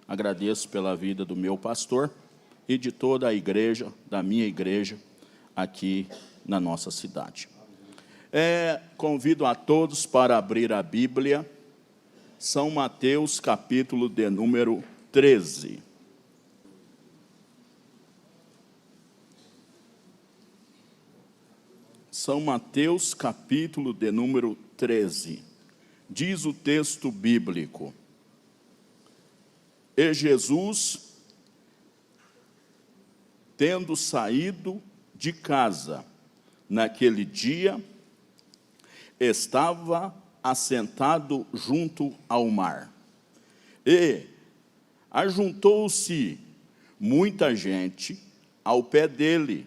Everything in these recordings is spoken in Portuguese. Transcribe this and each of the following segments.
Agradeço pela vida do meu pastor e de toda a igreja, da minha igreja, aqui na nossa cidade. Convido a todos para abrir a Bíblia, São Mateus, capítulo de número 13. São Mateus, capítulo de número 13. Diz o texto bíblico: E Jesus, tendo saído de casa naquele dia, estava assentado junto ao mar. E ajuntou-se muita gente ao pé dele,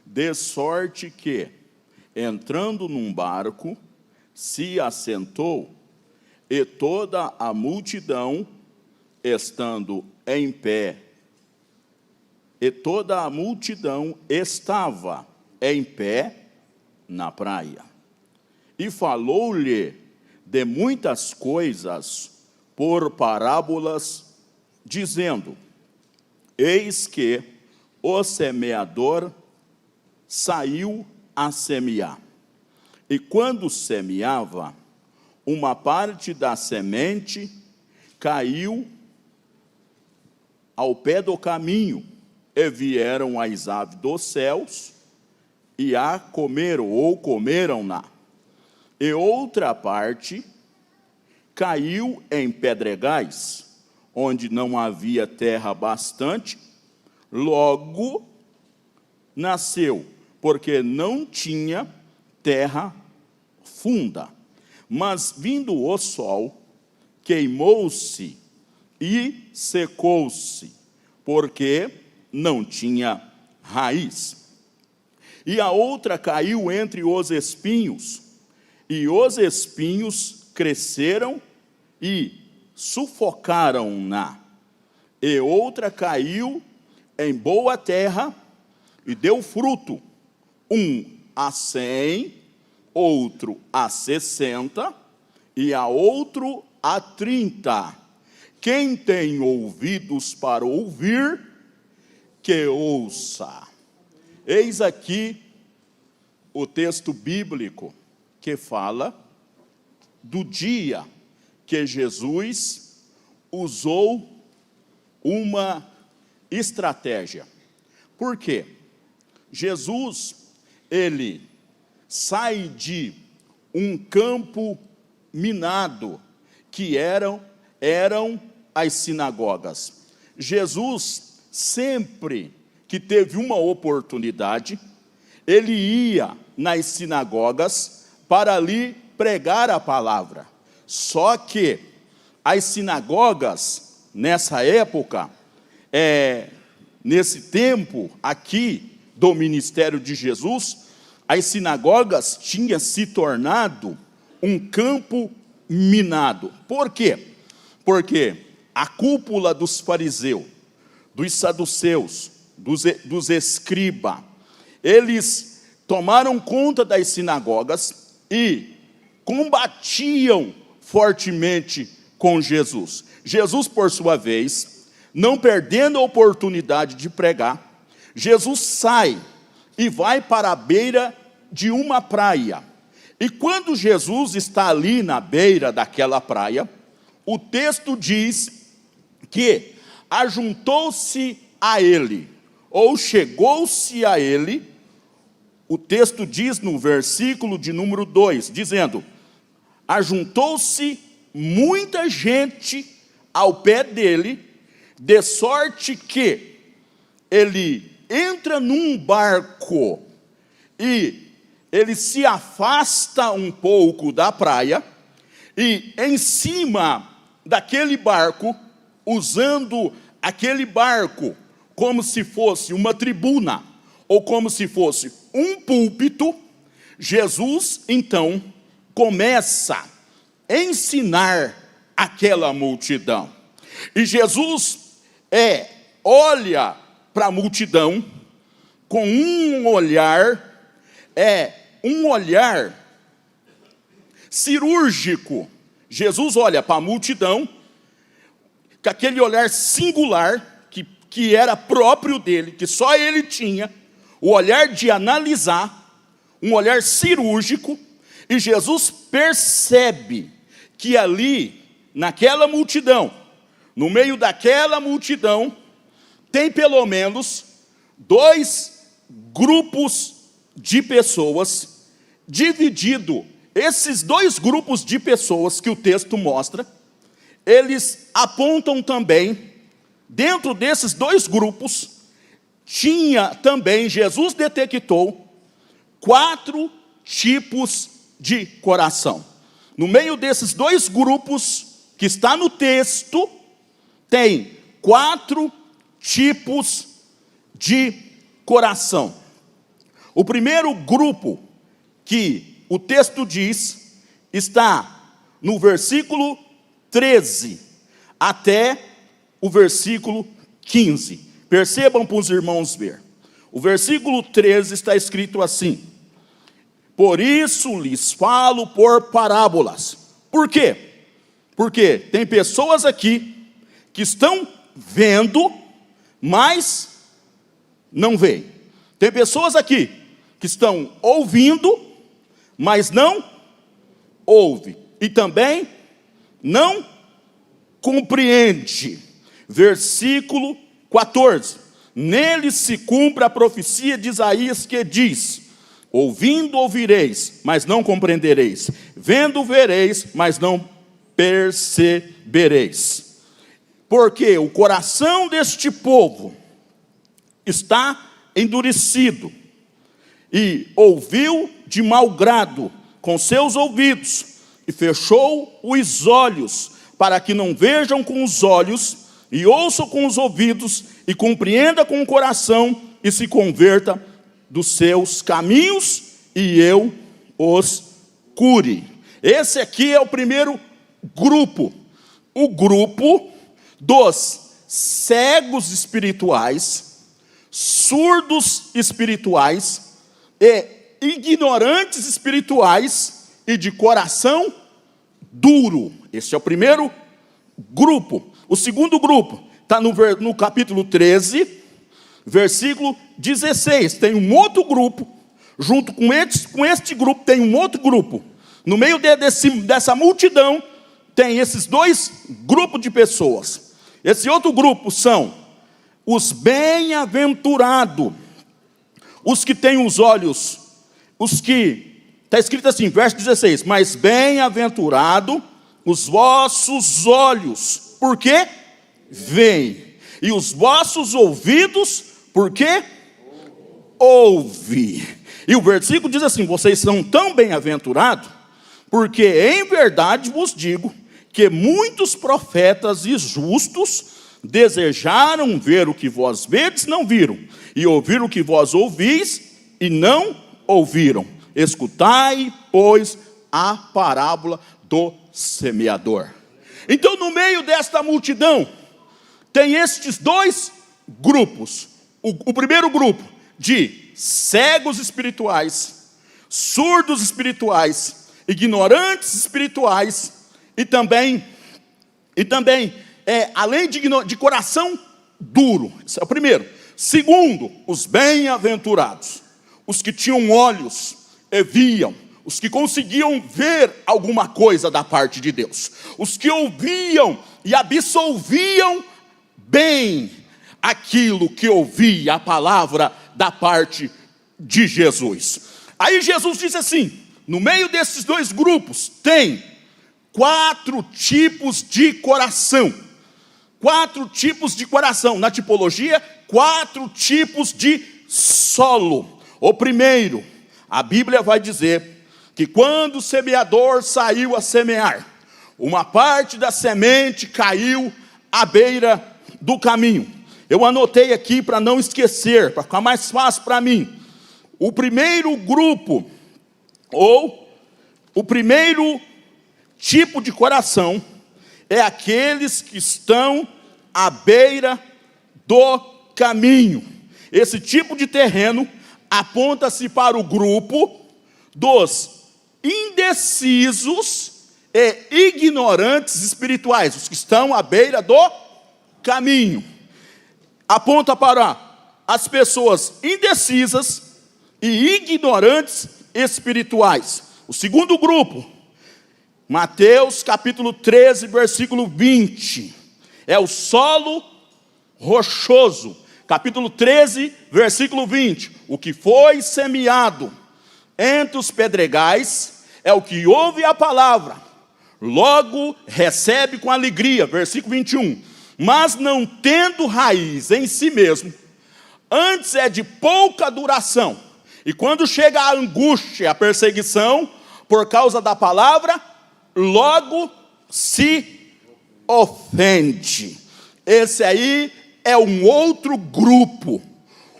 de sorte que, entrando num barco, se assentou, e toda a multidão, estando em pé, e toda a multidão estava em pé na praia. E falou-lhe de muitas coisas por parábolas, dizendo: Eis que o semeador saiu a semear. E quando semeava, uma parte da semente caiu ao pé do caminho, e vieram as aves dos céus, e a comeram, ou comeram-na. E outra parte caiu em pedregais, onde não havia terra bastante, logo nasceu, porque não tinha terra funda. Mas vindo o sol, queimou-se e secou-se, porque não tinha raiz. E a outra caiu entre os espinhos, e os espinhos cresceram e sufocaram-na. E outra caiu em boa terra e deu fruto, um a 100, outro a 60 e a outro a 30. Quem tem ouvidos para ouvir, que ouça. Eis aqui o texto bíblico que fala do dia que Jesus usou uma estratégia. Por quê? Jesus, ele sai de um campo minado, que eram as sinagogas. Jesus, sempre que teve uma oportunidade, ele ia nas sinagogas para ali pregar a palavra. Só que as sinagogas, nessa época, nesse tempo aqui do ministério de Jesus, as sinagogas tinham se tornado um campo minado. Por quê? Porque a cúpula dos fariseus, dos saduceus, dos escribas, eles tomaram conta das sinagogas e combatiam fortemente com Jesus. Jesus, por sua vez, não perdendo a oportunidade de pregar, Jesus sai e vai para a beira de uma praia. E quando Jesus está ali na beira daquela praia, o texto diz que ajuntou-se a ele, ou chegou-se a ele. O texto diz no versículo de número 2, dizendo: ajuntou-se muita gente ao pé dele, de sorte que ele entra num barco e ele se afasta um pouco da praia, e em cima daquele barco, usando aquele barco como se fosse uma tribuna, ou como se fosse um púlpito, Jesus, então, começa a ensinar aquela multidão. E Jesus olha para a multidão com um olhar cirúrgico. Jesus olha para a multidão com aquele olhar singular, que era próprio dele, que só ele tinha, o olhar de analisar, um olhar cirúrgico, e Jesus percebe que ali, naquela multidão, no meio daquela multidão, tem pelo menos 2 grupos de pessoas, dividido. Esses 2 grupos de pessoas que o texto mostra, eles apontam também, dentro desses 2 grupos, tinha também, Jesus detectou 4 tipos de coração. No meio desses 2 grupos, que está no texto, tem 4 tipos de coração. O primeiro grupo que o texto diz está no versículo 13 até o versículo 15. Percebam para os irmãos ver. O versículo 13 está escrito assim: por isso lhes falo por parábolas. Por quê? Porque tem pessoas aqui que estão vendo, mas não veem. Tem pessoas aqui que estão ouvindo, mas não ouvem. E também não compreende. Versículo 14. Nele se cumpre a profecia de Isaías que diz: ouvindo ouvireis, mas não compreendereis. Vendo vereis, mas não percebereis. Porque o coração deste povo está endurecido, e ouviu de mau grado com seus ouvidos, e fechou os olhos, para que não vejam com os olhos, e ouçam com os ouvidos, e compreenda com o coração, e se converta dos seus caminhos, e eu os cure. Esse aqui é o primeiro grupo, o grupo dos cegos espirituais, surdos espirituais e ignorantes espirituais e de coração duro. Esse é o primeiro grupo. O segundo grupo está no capítulo 13, versículo 16. Tem um outro grupo, junto com este grupo tem um outro grupo. No meio dessa multidão tem esses 2 grupos de pessoas. Esse outro grupo são os bem-aventurados, os que têm os olhos, os que, está escrito assim, verso 16, mas bem-aventurado os vossos olhos, porque veem, e os vossos ouvidos, porque ouvem. E o versículo diz assim: vocês são tão bem-aventurados, porque em verdade vos digo, que muitos profetas e justos desejaram ver o que vós vedes, não viram, e ouvir o que vós ouvis, e não ouviram. Escutai, pois, a parábola do semeador. Então, no meio desta multidão, tem estes 2 grupos. O primeiro grupo de cegos espirituais, surdos espirituais, ignorantes espirituais, e também além de coração duro. Esse é o primeiro. Segundo, os bem-aventurados, os que tinham olhos e viam, os que conseguiam ver alguma coisa da parte de Deus, os que ouviam e absolviam bem aquilo que ouvia, a palavra da parte de Jesus. Aí Jesus diz assim: no meio desses 2 grupos tem 4 tipos de coração. 4 tipos de coração. Na tipologia, 4 tipos de solo. O primeiro, a Bíblia vai dizer que quando o semeador saiu a semear, uma parte da semente caiu à beira do caminho. Eu anotei aqui para não esquecer, para ficar mais fácil para mim. O primeiro grupo, ou o primeiro tipo de coração, é aqueles que estão à beira do caminho. Esse tipo de terreno aponta-se para o grupo dos indecisos e ignorantes espirituais, os que estão à beira do caminho. Aponta para as pessoas indecisas e ignorantes espirituais. O segundo grupo, Mateus capítulo 13, versículo 20. É o solo rochoso. Capítulo 13, versículo 20. O que foi semeado entre os pedregais é o que ouve a palavra, logo recebe com alegria. Versículo 21. Mas não tendo raiz em si mesmo, antes é de pouca duração. E quando chega a angústia, a perseguição, por causa da palavra, logo se ofende. Esse aí é um outro grupo.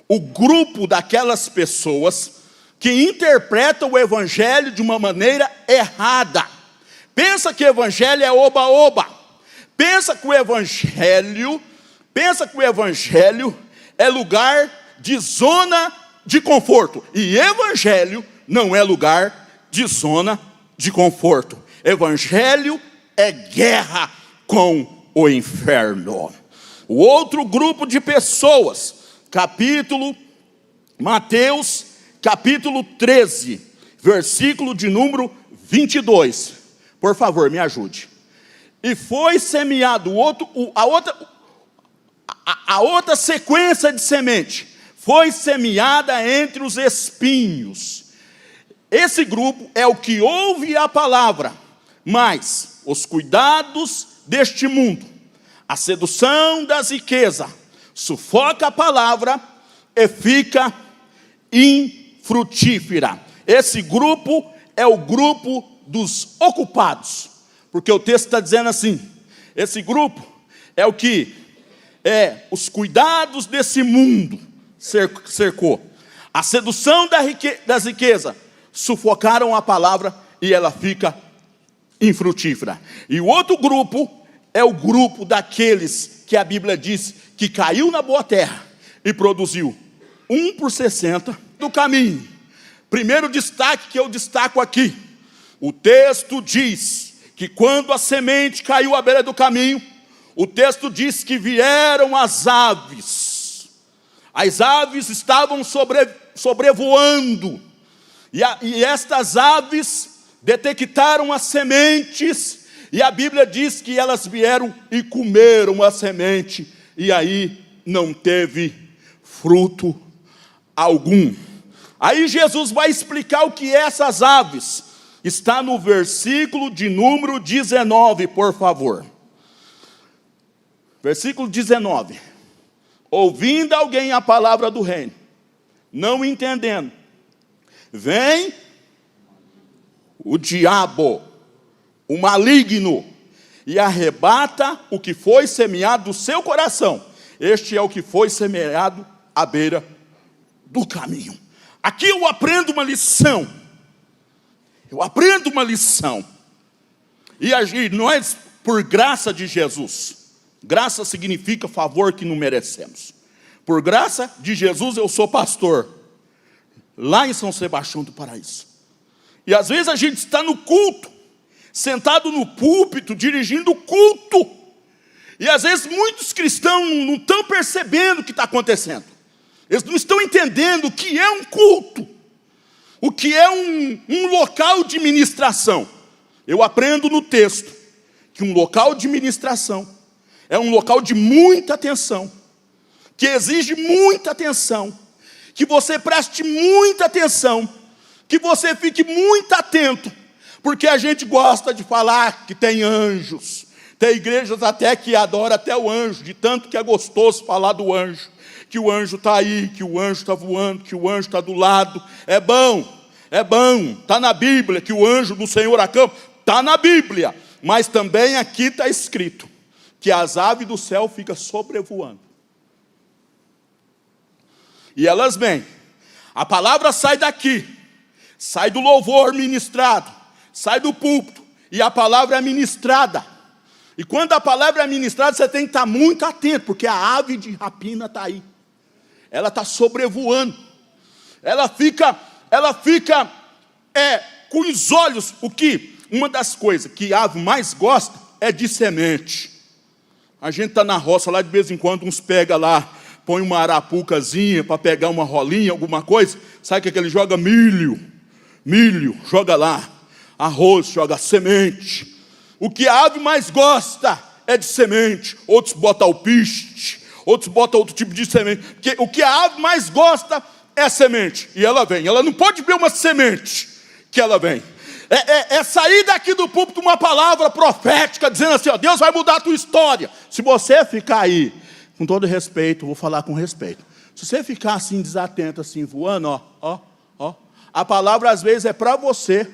O grupo daquelas pessoas que interpretam o evangelho de uma maneira errada. Pensa que o evangelho é oba-oba. Pensa que o evangelho é lugar de zona de conforto. E evangelho não é lugar de zona de conforto. Evangelho é guerra com o inferno. O outro grupo de pessoas, Mateus capítulo 13, versículo de número 22. Por favor, me ajude. E foi semeado a outra sequência de semente foi semeada entre os espinhos. Esse grupo é o que ouve a palavra, mas os cuidados deste mundo, a sedução das riquezas, sufoca a palavra e fica infrutífera. Esse grupo é o grupo dos ocupados, porque o texto está dizendo assim: esse grupo é o que os cuidados desse mundo cercou. A sedução das riquezas sufocaram a palavra e ela fica infrutífera. E o outro grupo é o grupo daqueles que a Bíblia diz que caiu na boa terra e produziu 1 por 60 do caminho. Primeiro destaque que eu destaco aqui: o texto diz que quando a semente caiu à beira do caminho, o texto diz que vieram as aves. As aves estavam sobrevoando, e estas aves detectaram as sementes, e a Bíblia diz que elas vieram e comeram a semente, e aí não teve fruto algum. Aí Jesus vai explicar o que é essas aves. Está no versículo de número 19, por favor. Versículo 19. Ouvindo alguém a palavra do reino, não entendendo, vem o diabo, o maligno, e arrebata o que foi semeado do seu coração. Este é o que foi semeado à beira do caminho. Aqui eu aprendo uma lição. E agir nós por graça de Jesus. Graça significa favor que não merecemos. Por graça de Jesus eu sou pastor, lá em São Sebastião do Paraíso. E às vezes a gente está no culto, sentado no púlpito, dirigindo o culto. E às vezes muitos cristãos não estão percebendo o que está acontecendo. Eles não estão entendendo o que é um culto, o que é um local de ministração. Eu aprendo no texto que um local de ministração é um local de muita atenção, que exige muita atenção, que você preste muita atenção, que você fique muito atento, porque a gente gosta de falar que tem anjos. Tem igrejas até que adoram até o anjo, de tanto que é gostoso falar do anjo, que o anjo está aí, que o anjo está voando, que o anjo está do lado. É bom, está na Bíblia, que o anjo do Senhor acampa, está na Bíblia, mas também aqui está escrito que as aves do céu ficam sobrevoando. E elas vêm. A palavra sai daqui, sai do louvor ministrado, sai do púlpito, e a palavra é ministrada. E quando a palavra é ministrada, você tem que estar muito atento, porque a ave de rapina está aí. Ela está sobrevoando. Ela fica com os olhos. Uma das coisas que a ave mais gosta é de semente. A gente está na roça lá, de vez em quando, uns pega lá, põe uma arapucazinha para pegar uma rolinha, alguma coisa. Sabe o que ele joga? Milho, joga lá. Arroz, joga semente. O que a ave mais gosta é de semente. Outros botam alpiste, outros botam outro tipo de semente. Porque o que a ave mais gosta é semente. E ela vem. Ela não pode ver uma semente que ela vem. É sair daqui do púlpito uma palavra profética, dizendo assim, ó, Deus vai mudar a tua história. Se você ficar aí, com todo respeito, vou falar com respeito. Se você ficar assim, desatento, assim, voando, ó, a palavra às vezes é para você.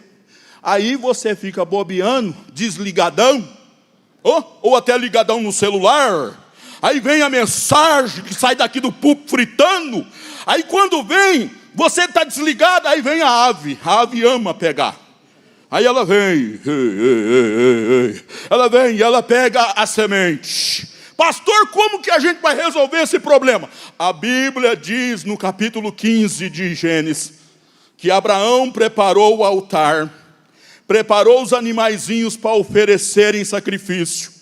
Aí você fica bobeando, desligadão, ou até ligadão no celular. Aí vem a mensagem que sai daqui do púlpito fritando. Aí quando vem, você está desligado, aí vem a ave. A ave ama pegar. Aí ela vem e ela pega a semente. Pastor, como que a gente vai resolver esse problema? A Bíblia diz no capítulo 15 de Gênesis, que Abraão preparou o altar, preparou os animaizinhos para oferecerem sacrifício.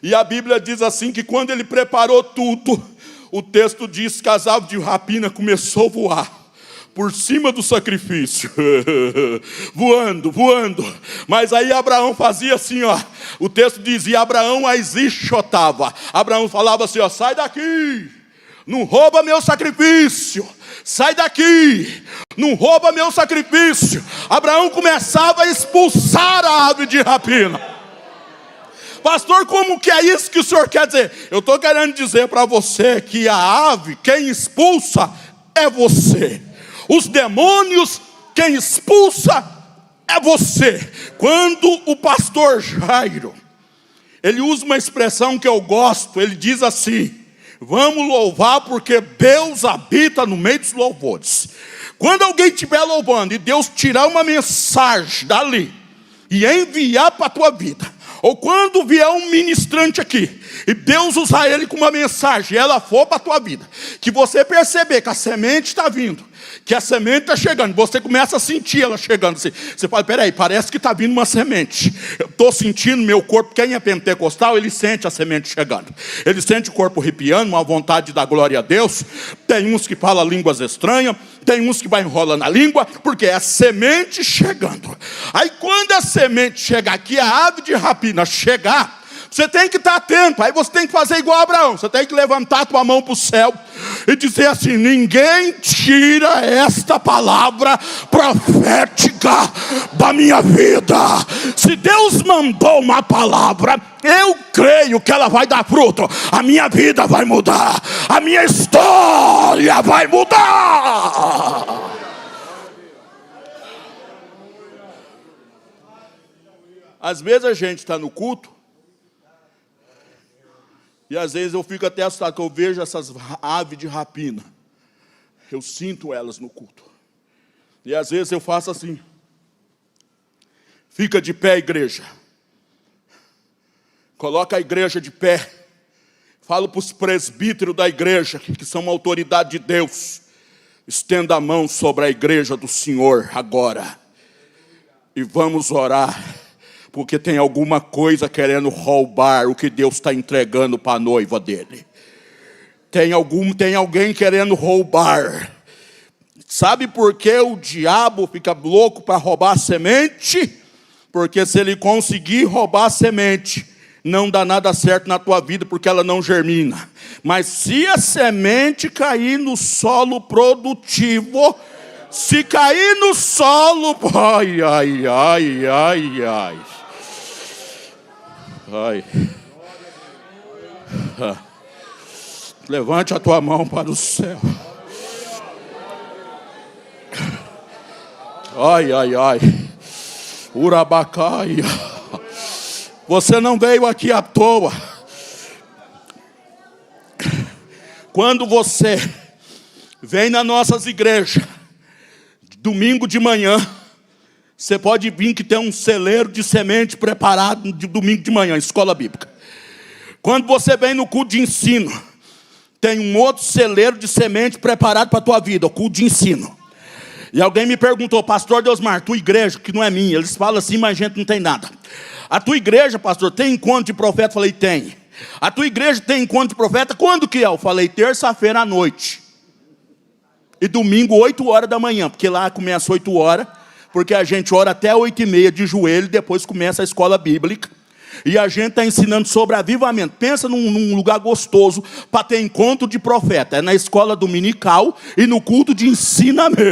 E a Bíblia diz assim, que quando ele preparou tudo, o texto diz que as aves de rapina começou a voar por cima do sacrifício, voando. Mas aí Abraão fazia assim, ó. O texto dizia, Abraão as enxotava. Abraão falava assim, ó, sai daqui, não rouba meu sacrifício. Sai daqui, não rouba meu sacrifício. Abraão começava a expulsar a ave de rapina. Pastor, como que é isso que o senhor quer dizer? Eu estou querendo dizer para você que a ave, quem expulsa é você. Os demônios, quem expulsa é você. Quando o pastor Jairo, ele usa uma expressão que eu gosto, ele diz assim, vamos louvar porque Deus habita no meio dos louvores. Quando alguém estiver louvando e Deus tirar uma mensagem dali e enviar para a tua vida, ou quando vier um ministrante aqui e Deus usar ele com uma mensagem e ela for para a tua vida, que você perceber que a semente está vindo, que a semente está chegando, você começa a sentir ela chegando assim. Você fala, peraí, parece que está vindo uma semente. Eu estou sentindo meu corpo. Quem é pentecostal, ele sente a semente chegando. Ele sente o corpo arrepiando, uma vontade de dar glória a Deus. Tem uns que falam línguas estranhas, tem uns que vai enrolando a língua, porque é a semente chegando. Aí quando a semente chegar aqui, a ave de rapina chegar, você tem que estar atento. Aí você tem que fazer igual a Abraão. Você tem que levantar a tua mão para o céu e dizer assim, ninguém tira esta palavra profética da minha vida. Se Deus mandou uma palavra, eu creio que ela vai dar fruto. A minha vida vai mudar. A minha história vai mudar. Às vezes a gente está no culto e às vezes eu fico até assustado, que eu vejo essas aves de rapina. Eu sinto elas no culto. E às vezes eu faço assim. Fica de pé, igreja. Coloca a igreja de pé. Falo para os presbíteros da igreja, que são uma autoridade de Deus. Estenda a mão sobre a igreja do Senhor agora. E vamos orar. Porque tem alguma coisa querendo roubar o que Deus está entregando para a noiva dele. Tem alguém querendo roubar. Sabe por que o diabo fica louco para roubar a semente? Porque se ele conseguir roubar a semente, não dá nada certo na tua vida, porque ela não germina. Mas se a semente cair no solo produtivo, se cair no solo, ai. Levante a tua mão para o céu. Ai. Urabacaia. Você não veio aqui à toa. Quando você vem nas nossas igrejas, domingo de manhã, você pode vir que tem um celeiro de semente preparado de domingo de manhã, escola bíblica. Quando você vem no culto de ensino, tem um outro celeiro de semente preparado para a tua vida, o culto de ensino. E alguém me perguntou, pastor Deusmar, tua igreja, que não é minha, eles falam assim, mas a gente não tem nada. A tua igreja, pastor, tem encontro de profeta? Eu falei, tem. A tua igreja tem encontro de profeta? Quando que é? Eu falei terça-feira à noite. E domingo, 8 horas da manhã. Porque lá começa 8 horas. Porque a gente ora até 8h30 de joelho. Depois começa a escola bíblica. E a gente está ensinando sobre avivamento. Pensa num lugar gostoso para ter encontro de profeta. É na escola dominical e no culto de ensinamento.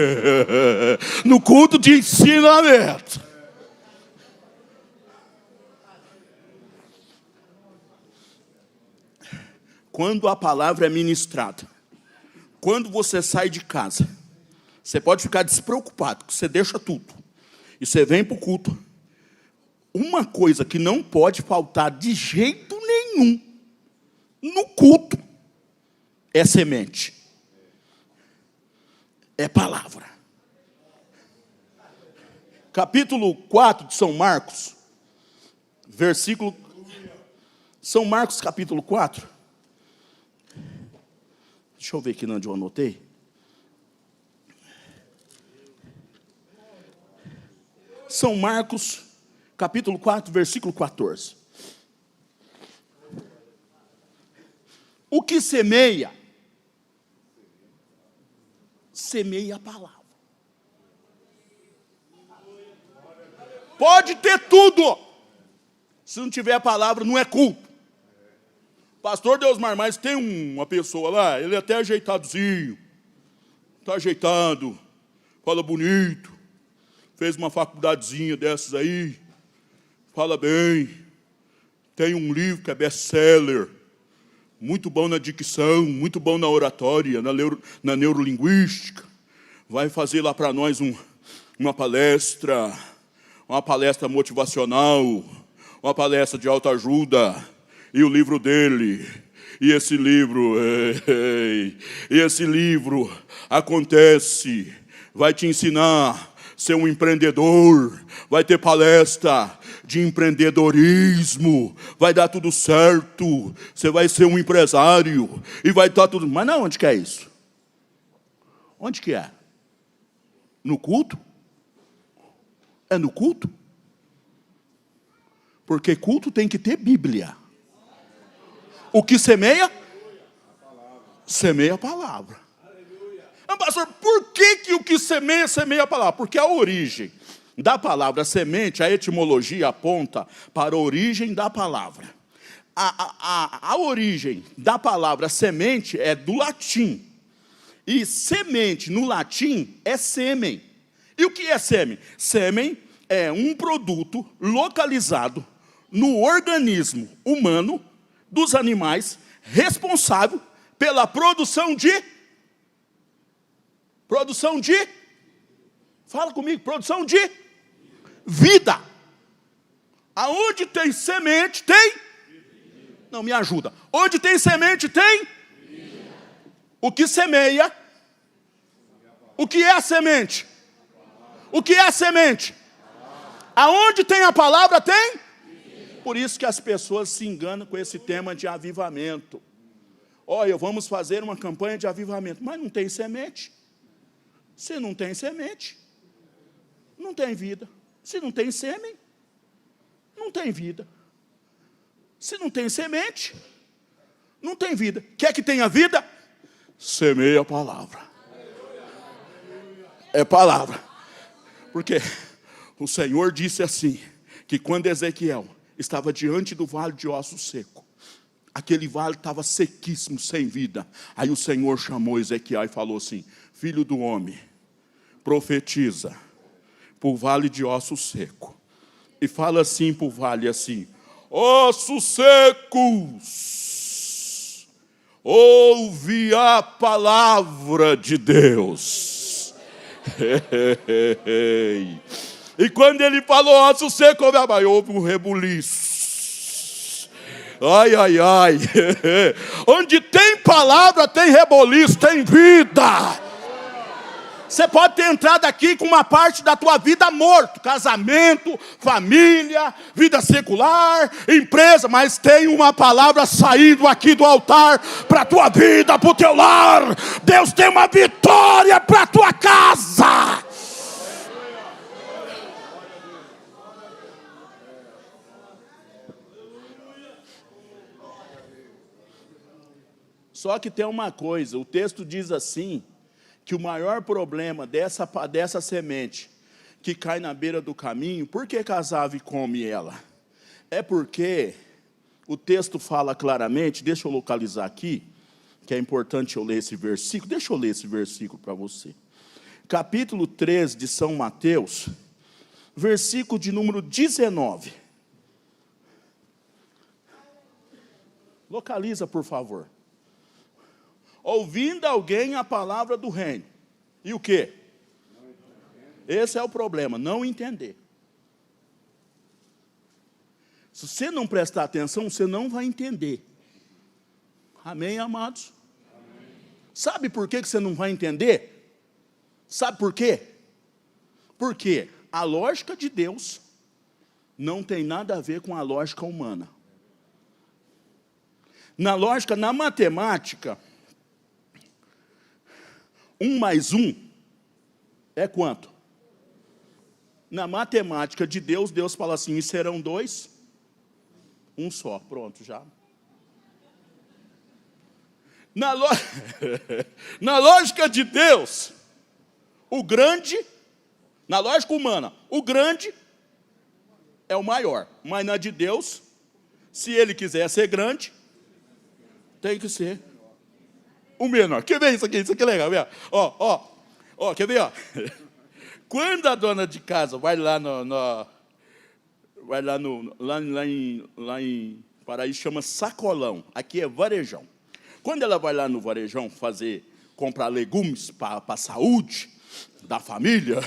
No culto de ensinamento. Quando a palavra é ministrada, quando você sai de casa, você pode ficar despreocupado, você deixa tudo. E você vem para o culto. Uma coisa que não pode faltar de jeito nenhum no culto é semente. É palavra. Capítulo 4 de São Marcos, versículo... São Marcos, capítulo 4. Deixa eu ver aqui onde eu anotei. São Marcos, capítulo 4, versículo 14. O que semeia? Semeia a palavra. Pode ter tudo. Se não tiver a palavra, não é culto. Pastor Deusmar, mas tem uma pessoa lá, ele é até ajeitadozinho. Está ajeitado, fala bonito. Fez uma faculdadezinha dessas aí. Fala bem. Tem um livro que é best-seller. Muito bom na dicção, muito bom na oratória, na neurolinguística. Vai fazer lá para nós uma palestra motivacional, uma palestra de autoajuda. E o livro dele, e esse livro acontece, vai te ensinar a ser um empreendedor, vai ter palestra de empreendedorismo, vai dar tudo certo, você vai ser um empresário, e vai estar tudo... Mas não, onde que é isso? Onde que é? No culto? É no culto? Porque culto tem que ter Bíblia. O que semeia? Semeia a palavra. Ah, pastor, por que o que semeia, semeia a palavra? Porque a origem da palavra semente, a etimologia aponta para a origem da palavra. A origem da palavra semente é do latim. E semente no latim é sêmen. E o que é sêmen? Sêmen é um produto localizado no organismo humano dos animais, responsável pela produção de... Fala comigo, produção de vida. Aonde tem semente, tem... Não, me ajuda. Onde tem semente, tem... O que semeia... O que é a semente? O que é a semente? Aonde tem a palavra, tem... Por isso que as pessoas se enganam com esse tema de avivamento. Olha, vamos fazer uma campanha de avivamento. Mas não tem semente. Se não tem semente, não tem vida. Se não tem sêmen, não tem vida. Se não tem semente, não tem vida. Quer que tenha vida? Semeia a palavra. É palavra. Porque o Senhor disse assim, que quando Ezequiel estava diante do vale de ossos secos, aquele vale estava sequíssimo, sem vida. Aí o Senhor chamou Ezequiel e falou assim, filho do homem, profetiza para o vale de ossos secos. E fala assim para o vale assim, ossos secos, ouve a palavra de Deus. E quando ele falou ossos secos, houve um rebuliço. Ai, ai, ai. Onde tem palavra, tem reboliço, tem vida. Você pode ter entrado aqui com uma parte da tua vida morto. Casamento, família, vida secular, empresa. Mas tem uma palavra saindo aqui do altar para a tua vida, para o teu lar. Deus tem uma vitória para a tua casa. Só que tem uma coisa, o texto diz assim, que o maior problema dessa semente que cai na beira do caminho, por que as aves comem ela? É porque o texto fala claramente, deixa eu localizar aqui, que é importante eu ler esse versículo, deixa eu ler esse versículo para você. Capítulo 3 de São Mateus, versículo de número 19. Localiza, por favor. Ouvindo alguém a palavra do reino. E o quê? Esse é o problema, não entender. Se você não prestar atenção, você não vai entender. Amém, amados? Amém. Sabe por que você não vai entender? Sabe por quê? Porque a lógica de Deus não tem nada a ver com a lógica humana. Na lógica, na matemática, 1 mais 1 é quanto? Na matemática de Deus, Deus fala assim, e serão 2, 1 só. Pronto, já. Na lógica de Deus, o grande, na lógica humana, o grande é o maior. Mas na de Deus, se ele quiser ser grande, tem que ser o menor. Quer ver isso aqui? Isso aqui é legal. Ó, quer ver? Ó? Quando a dona de casa vai lá lá em Paraíso, chama sacolão. Aqui é varejão. Quando ela vai lá no varejão comprar legumes para a saúde da família,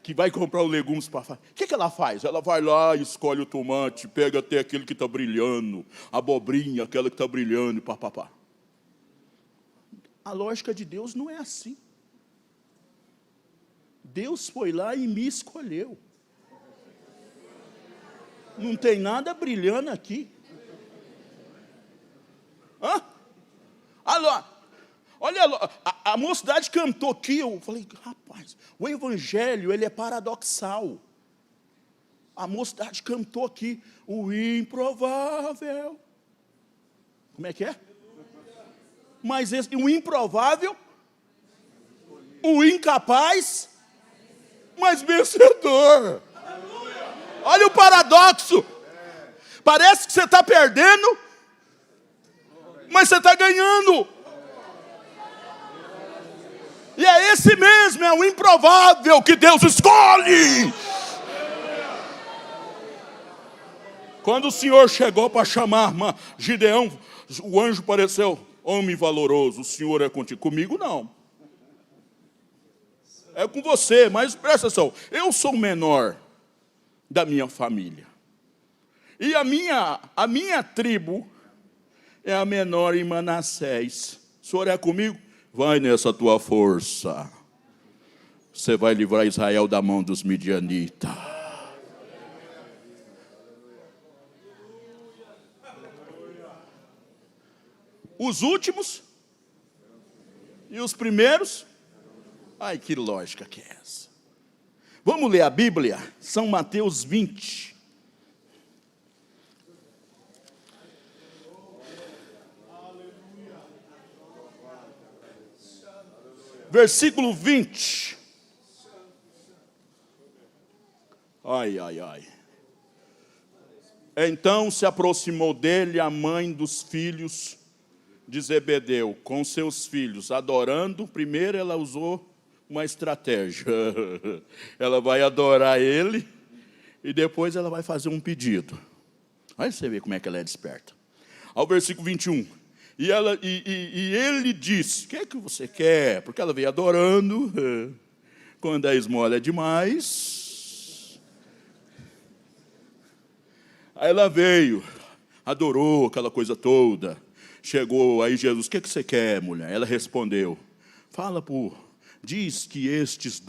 que vai comprar os legumes para a família, o que ela faz? Ela vai lá, escolhe o tomate, pega até aquele que está brilhando, a abobrinha, aquela que está brilhando, e papapá. A lógica de Deus não é assim. Deus foi lá e me escolheu. Não tem nada brilhando aqui. Hã? Alô, olha, a mocidade cantou aqui, eu falei, rapaz, o evangelho, ele é paradoxal. A mocidade cantou aqui, o improvável. Como é que é? Mas o improvável, o incapaz, mas vencedor. Olha o paradoxo. Parece que você está perdendo, mas você está ganhando. E é esse mesmo, é o improvável que Deus escolhe. Quando o Senhor chegou para chamar Gideão, o anjo apareceu, homem valoroso, o Senhor é contigo. Comigo não. É com você, mas presta atenção, eu sou o menor da minha família. E a minha tribo é a menor em Manassés. O Senhor é comigo? Vai nessa tua força. Você vai livrar Israel da mão dos midianitas. Os últimos e os primeiros. Ai, que lógica que é essa? Vamos ler a Bíblia? São Mateus 20. Versículo 20. Ai, ai, ai. Então se aproximou dele a mãe dos filhos de Zebedeu, com seus filhos, adorando. Primeiro ela usou uma estratégia. Ela vai adorar ele e depois ela vai fazer um pedido. Aí você vê como é que ela é desperta. Ao versículo 21. E ele disse, o que é que você quer? Porque ela veio adorando. Quando a esmola é demais. Aí ela veio, adorou aquela coisa toda. Chegou aí Jesus, o que é que você quer, mulher? Ela respondeu, diz que estes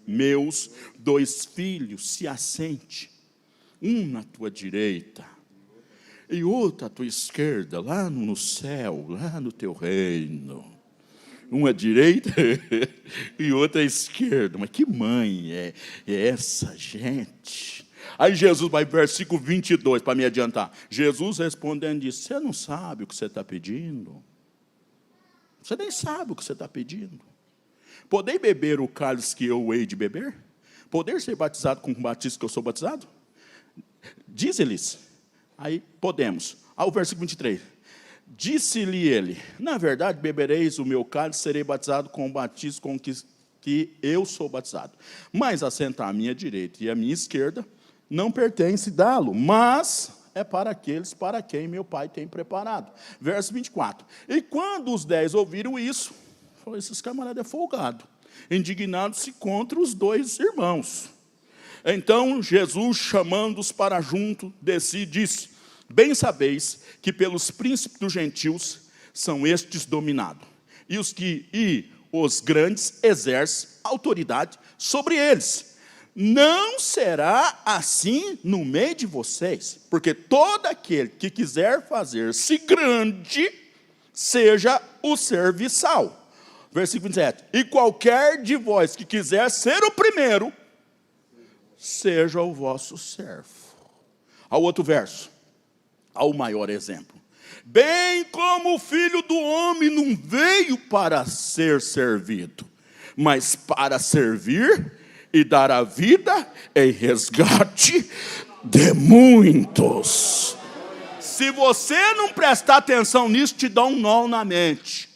meus 2 filhos se assente, um na tua direita e outro à tua esquerda, lá no céu, lá no teu reino. uma à direita e outra à esquerda. Mas que mãe é essa, gente? Aí Jesus vai, versículo 22, para me adiantar. Jesus respondendo disse, você não sabe o que você está pedindo? Você nem sabe o que você está pedindo. Poder beber o cálice que eu hei de beber? Poder ser batizado com o batismo que eu sou batizado? Diz-lhes. Aí, podemos. Ao versículo 23. Disse-lhe ele, na verdade, bebereis o meu cálice, serei batizado com o batismo com que eu sou batizado. Mas assentar à minha direita e à minha esquerda, não pertence dá-lo, mas é para aqueles para quem meu Pai tem preparado. Verso 24. E quando os 10 ouviram isso, falou, esses camaradas é folgado, indignados-se contra os 2 irmãos. Então Jesus, chamando-os para junto de si, disse, bem sabeis que pelos príncipes dos gentios são estes dominados, e os grandes exercem autoridade sobre eles. Não será assim no meio de vocês, porque todo aquele que quiser fazer-se grande, seja o serviçal. Versículo 27. E qualquer de vós que quiser ser o primeiro, seja o vosso servo. Ao outro verso, ao maior exemplo. Bem como o Filho do Homem não veio para ser servido, mas para servir e dar a vida em resgate de muitos. Se você não prestar atenção nisso, te dá um nó na mente.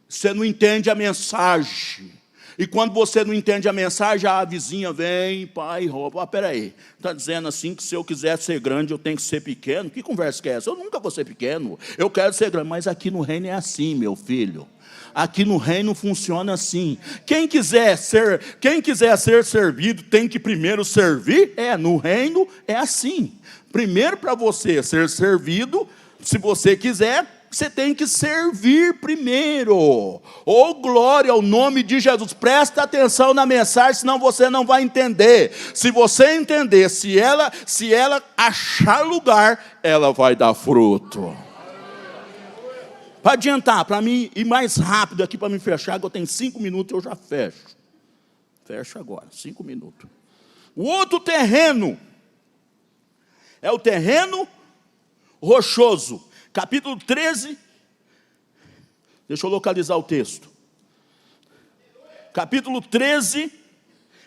Você não entende a mensagem. E quando você não entende a mensagem, a vizinha vem, pai, rouba. Peraí, está dizendo assim que se eu quiser ser grande, eu tenho que ser pequeno? Que conversa que é essa? Eu nunca vou ser pequeno, eu quero ser grande. Mas aqui no reino é assim, meu filho. Aqui no reino funciona assim. Quem quiser ser servido, tem que primeiro servir. No reino é assim. Primeiro, para você ser servido, se você quiser, você tem que servir primeiro. Oh, glória ao nome de Jesus. Presta atenção na mensagem, senão você não vai entender. Se você entender, se ela achar lugar, ela vai dar fruto. Para adiantar, para mim ir mais rápido aqui, para me fechar, que eu tenho 5 minutos, eu já fecho. Fecho agora, 5 minutos. O outro terreno é o terreno rochoso. Capítulo 13, deixa eu localizar o texto. Capítulo 13,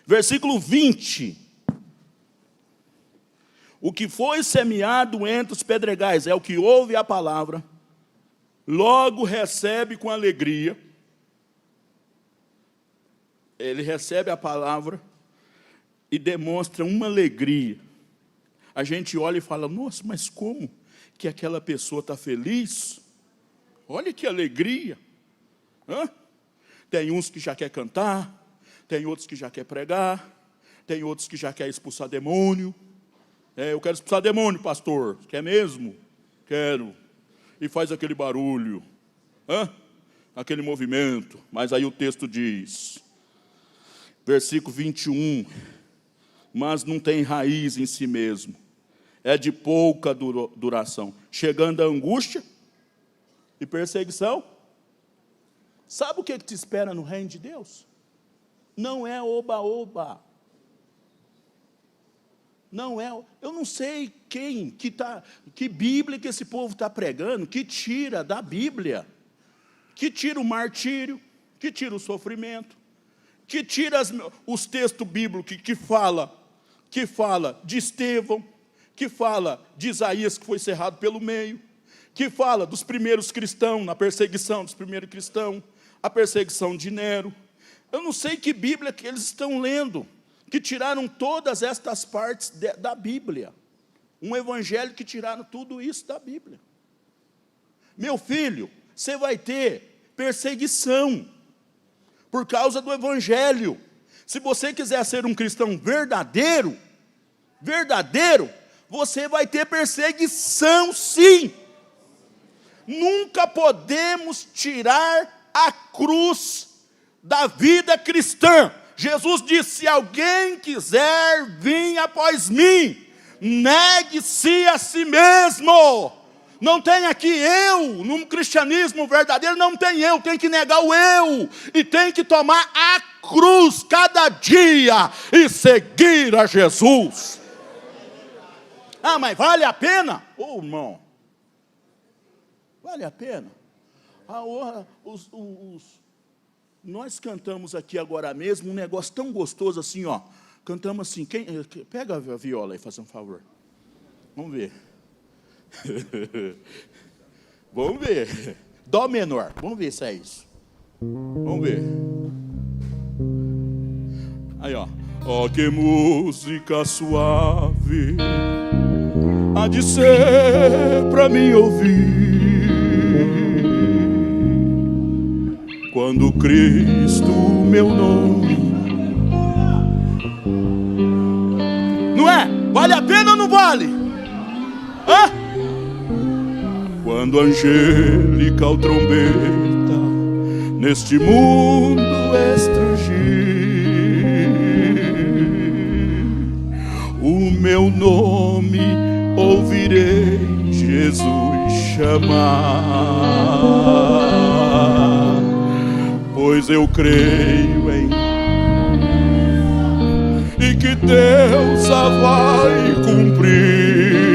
versículo 20. O que foi semeado entre os pedregais é o que ouve a palavra, logo recebe com alegria. Ele recebe a palavra e demonstra uma alegria. A gente olha e fala, nossa, mas como que aquela pessoa está feliz? Olha que alegria. Tem uns que já quer cantar, tem outros que já quer pregar, tem outros que já quer expulsar demônio. Eu quero expulsar demônio, pastor. Quer mesmo? Quero. E faz aquele barulho, aquele movimento. Mas aí o texto diz, versículo 21, mas não tem raiz em si mesmo, é de pouca duração, chegando a angústia e perseguição. Sabe o que te espera no reino de Deus? Não é oba-oba. Não é, eu não sei que Bíblia que esse povo está pregando, que tira da Bíblia, que tira o martírio, que tira o sofrimento, que tira os textos bíblicos que fala de Estevão, que fala de Isaías que foi cerrado pelo meio, que fala dos primeiros cristãos, na perseguição dos primeiros cristãos, a perseguição de Nero. Eu não sei que Bíblia que eles estão lendo, que tiraram todas estas partes da Bíblia. Um evangelho que tiraram tudo isso da Bíblia. Meu filho, você vai ter perseguição por causa do evangelho. Se você quiser ser um cristão verdadeiro, você vai ter perseguição, sim. Nunca podemos tirar a cruz da vida cristã. Jesus disse, se alguém quiser vir após mim, negue-se a si mesmo. Não tem aqui eu, no cristianismo verdadeiro não tem eu, tem que negar o eu, e tem que tomar a cruz cada dia, e seguir a Jesus. Ah, mas vale a pena? Ô, irmão, vale a pena? Nós cantamos aqui agora mesmo um negócio tão gostoso assim, ó. Cantamos assim, pega a viola aí, faz um favor. Vamos ver. Vamos ver. Dó menor, vamos ver se é isso. Vamos ver. Aí, ó. Oh, que música suave há de ser pra mim ouvir, quando Cristo meu nome. Não é? Vale a pena ou não vale? Hã? Quando angelical trombeta neste mundo estrugir, o meu nome ouvirei Jesus chamar, pois eu creio em e que Deus a vai cumprir.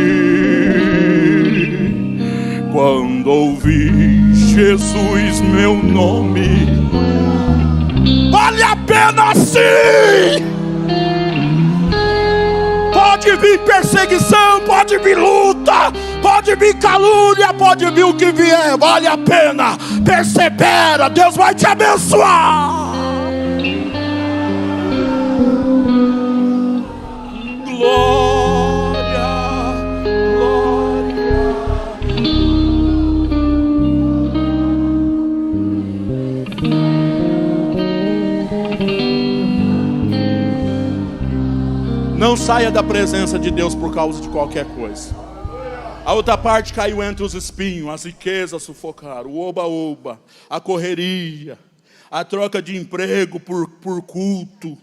Quando ouvi Jesus meu nome, vale a pena sim. Pode vir perseguição, pode vir luta, pode vir calúnia, pode vir o que vier, vale a pena. Persevera, Deus vai te abençoar. Glória, glória. Não saia da presença de Deus por causa de qualquer coisa. A outra parte caiu entre os espinhos, as riquezas sufocaram, o oba-oba, a correria, a troca de emprego por culto.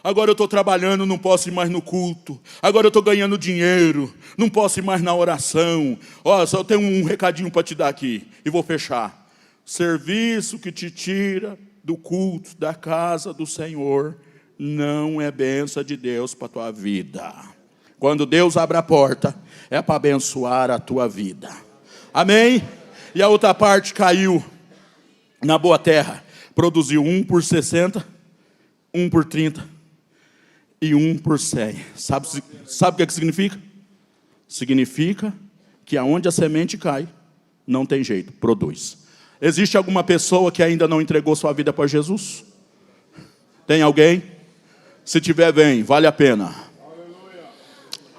Agora eu estou trabalhando, não posso ir mais no culto. Agora eu estou ganhando dinheiro, não posso ir mais na oração. Ó, só tenho um recadinho para te dar aqui e vou fechar. Serviço que te tira do culto, da casa do Senhor, não é bênção de Deus para a tua vida. Quando Deus abre a porta, é para abençoar a tua vida. Amém? E a outra parte caiu na boa terra. Produziu 1 por 60, 1 por 30 e 1 por 100. Sabe o que significa? Significa que aonde a semente cai, não tem jeito, produz. Existe alguma pessoa que ainda não entregou sua vida para Jesus? Tem alguém? Se tiver, vem, vale a pena.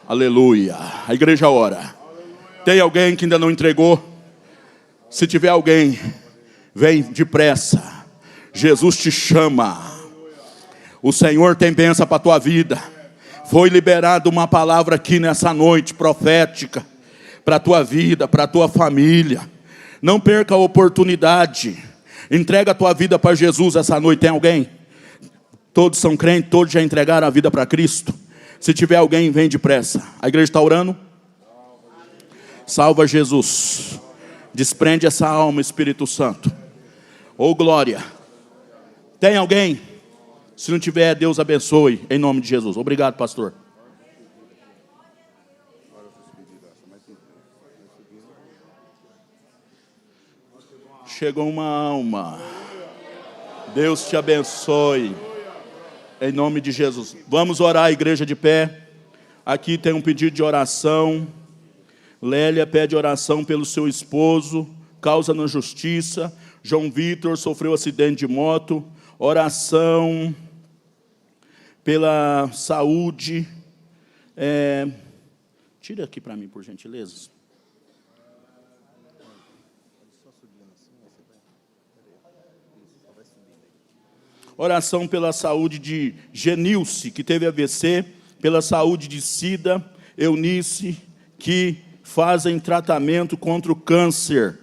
Aleluia. A igreja ora. Aleluia. Tem alguém que ainda não entregou? Se tiver alguém, vem depressa. Jesus te chama. O Senhor tem bênção para a tua vida. Foi liberada uma palavra aqui nessa noite profética para a tua vida, para a tua família. Não perca a oportunidade. Entrega a tua vida para Jesus essa noite. Tem alguém? Todos são crentes, todos já entregaram a vida para Cristo. Se tiver alguém, vem depressa. A igreja está orando? Salva Jesus. Desprende essa alma, Espírito Santo. Oh glória. Tem alguém? Se não tiver, Deus abençoe, em nome de Jesus. Obrigado, pastor. Chegou uma alma. Deus te abençoe, em nome de Jesus. Vamos orar, a igreja de pé. Aqui tem um pedido de oração. Lélia pede oração pelo seu esposo, causa na justiça. João Vitor sofreu acidente de moto. Oração pela saúde. Tira aqui para mim, por gentileza. Oração pela saúde de Genilce, que teve AVC. Pela saúde de Cida, Eunice, que fazem tratamento contra o câncer.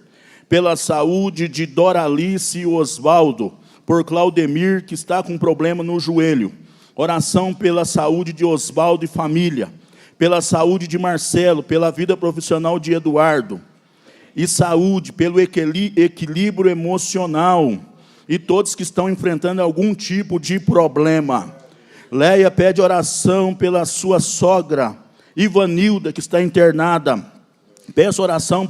Pela saúde de Doralice e Osvaldo. Por Claudemir, que está com problema no joelho. Oração pela saúde de Osvaldo e família. Pela saúde de Marcelo, pela vida profissional de Eduardo. e saúde, pelo equilíbrio emocional, e todos que estão enfrentando algum tipo de problema. Leia pede oração pela sua sogra, Ivanilda, que está internada. Peço oração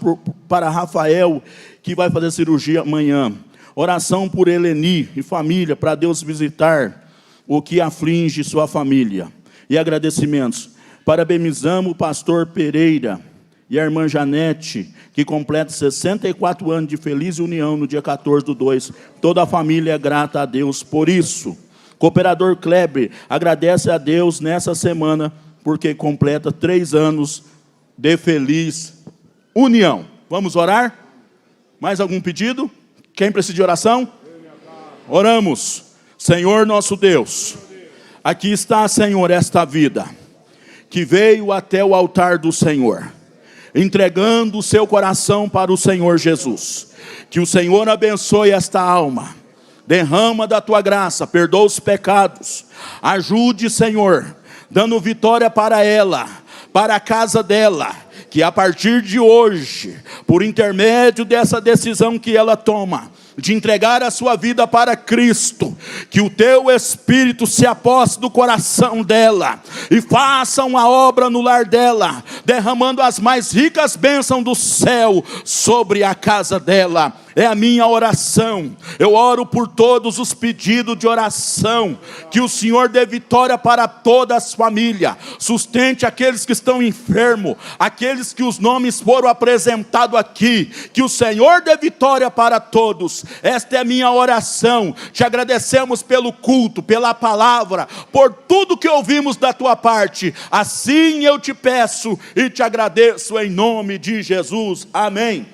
para Rafael, que vai fazer cirurgia amanhã. Oração por Eleni e família, para Deus visitar o que aflige sua família. E agradecimentos. Parabenizamos o pastor Pereira e a irmã Janete, que completa 64 anos de feliz união no dia 14/2. Toda a família é grata a Deus por isso. Cooperador Kleber agradece a Deus nessa semana, porque completa 3 anos de feliz união. Vamos orar? Mais algum pedido? Quem precisa de oração? Oramos. Senhor nosso Deus, aqui está, Senhor, esta vida que veio até o altar do Senhor, entregando o seu coração para o Senhor Jesus. Que o Senhor abençoe esta alma, derrama da tua graça, perdoa os pecados, ajude, Senhor, dando vitória para ela, para a casa dela, que a partir de hoje, por intermédio dessa decisão que ela toma, de entregar a sua vida para Cristo, que o teu Espírito se aposse do coração dela, e faça uma obra no lar dela, derramando as mais ricas bênçãos do céu sobre a casa dela. É a minha oração. Eu oro por todos os pedidos de oração, que o Senhor dê vitória para todas as famílias, sustente aqueles que estão enfermos, aqueles que os nomes foram apresentados aqui, que o Senhor dê vitória para todos. Esta é a minha oração. Te agradecemos pelo culto, pela palavra, por tudo que ouvimos da tua parte. Assim eu te peço e te agradeço em nome de Jesus. Amém.